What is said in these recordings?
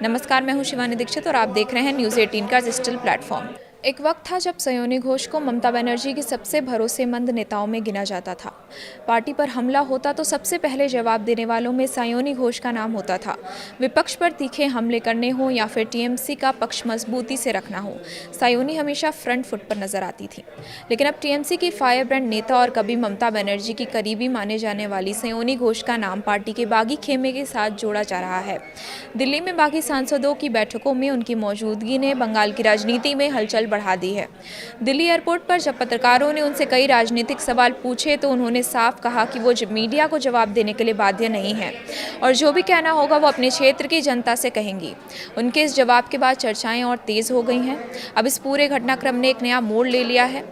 नमस्कार, मैं हूं शिवानी दीक्षित और आप देख रहे हैं न्यूज़ 18 का डिजिटल प्लेटफॉर्म। एक वक्त था जब सयोनी घोष को ममता बनर्जी की सबसे भरोसेमंद नेताओं में गिना जाता था। पार्टी पर हमला होता तो सबसे पहले जवाब देने वालों में सयोनी घोष का नाम होता था। विपक्ष पर तीखे हमले करने हो या फिर टीएमसी का पक्ष मजबूती से रखना हो, सयोनी हमेशा फ्रंट फुट पर नजर आती थी। लेकिन अब टीएमसी की फायर ब्रांड नेता और कभी ममता बनर्जी की करीबी माने जाने वाली सयोनी घोष का नाम पार्टी के बागी खेमे के साथ जोड़ा जा रहा है। दिल्ली में बागी सांसदों की बैठकों में उनकी मौजूदगी ने बंगाल की राजनीति में हलचल बढ़ा दी है। दिल्ली एयरपोर्ट पर जब पत्रकारों ने उनसे कई राजनीतिक सवाल पूछे तो उन्होंने साफ कहा कि वो मीडिया को जवाब देने के लिए बाध्य नहीं है और जो भी कहना होगा वो अपने क्षेत्र की जनता से कहेंगी। उनके इस जवाब के बाद चर्चाएं और तेज हो गई हैं। अब इस पूरे घटनाक्रम ने एक नया मोड़ ले लिया है।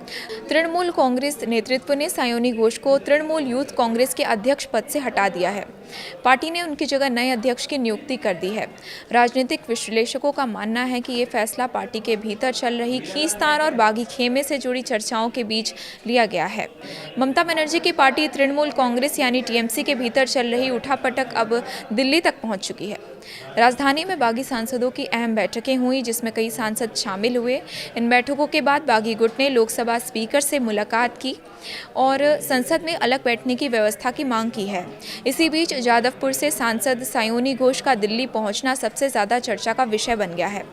तृणमूल कांग्रेस नेतृत्व ने सयोनी घोष को तृणमूल यूथ कांग्रेस के अध्यक्ष पद से हटा दिया है। पार्टी ने उनकी जगह नए अध्यक्ष की नियुक्ति कर दी है। राजनीतिक विश्लेषकों का मानना है कि ये फैसला पार्टी के भीतर चल रही खींचतान और बागी खेमे से जुड़ी चर्चाओं के बीच लिया गया है। ममता बनर्जी की पार्टी तृणमूल कांग्रेस यानी टीएमसी के भीतर चल रही उठापटक अब दिल्ली तक पहुंच चुकी है। राजधानी में बागी सांसदों की अहम बैठकें हुई जिसमें कई सांसद शामिल हुए। इन बैठकों के बाद बागी गुट ने लोकसभा स्पीकर से मुलाकात की और संसद में अलग बैठने की व्यवस्था की मांग की है। इसी बीच जादवपुर से सांसद सयोनी घोष का दिल्ली पहुंचना सबसे ज्यादा चर्चा का विषय बन गया है।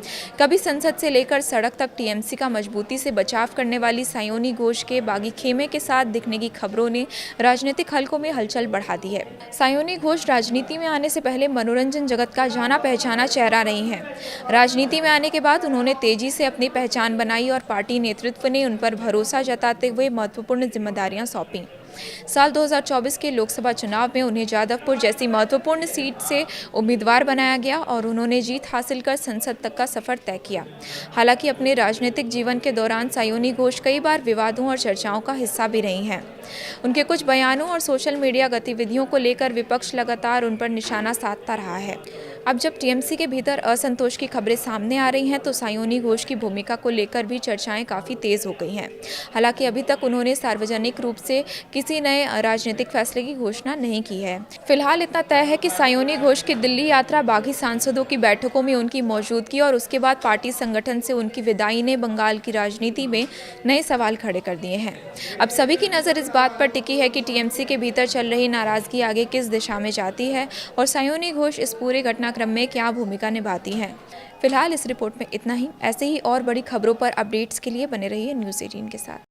कभी संसद से लेकर सड़क तक टीएमसी का मजबूती से बचाव करने वाली सयोनी घोष के बागी खेमे के साथ दिखने की खबरों ने राजनीतिक हलकों में हलचल बढ़ा दी है। सयोनी घोष राजनीति में आने से पहले मनोरंजन जगत का जाना पहचाना चेहरा रही हैं। राजनीति में आने के बाद उन्होंने तेजी से अपनी पहचान बनाई और पार्टी नेतृत्व ने उन पर भरोसा जताते हुए महत्वपूर्ण जिम्मेदारियां सौंपी। साल 2024 के लोकसभा चुनाव में उन्हें जादवपुर जैसी महत्वपूर्ण सीट से उम्मीदवार बनाया गया और उन्होंने जीत हासिल कर संसद तक का सफर तय किया। हालांकि अपने राजनीतिक जीवन के दौरान सयोनी घोष कई बार विवादों और चर्चाओं का हिस्सा भी रही हैं। उनके कुछ बयानों और सोशल मीडिया गतिविधियों को लेकर विपक्ष लगातार उन पर निशाना साधता रहा है। अब जब टीएमसी के भीतर असंतोष की खबरें सामने आ रही हैं तो सयोनी घोष की भूमिका को लेकर भी चर्चाएं काफ़ी तेज हो गई हैं। हालांकि अभी तक उन्होंने सार्वजनिक रूप से किसी नए राजनीतिक फैसले की घोषणा नहीं की है। फिलहाल इतना तय है कि सयोनी घोष की दिल्ली यात्रा बागी सांसदों की बैठकों में उनकी मौजूदगी और उसके बाद पार्टी संगठन से उनकी विदाई ने बंगाल की राजनीति में नए सवाल खड़े कर दिए हैं। अब सभी की नज़र इस बात पर टिकी है कि टीएमसी के भीतर चल रही नाराजगी आगे किस दिशा में जाती है और सयोनी घोष इस पूरे घटनाक्रम में क्या भूमिका निभाती हैं। फिलहाल इस रिपोर्ट में इतना ही। ऐसे ही और बड़ी खबरों पर अपडेट्स के लिए बने रहिए न्यूज़ 18 के साथ।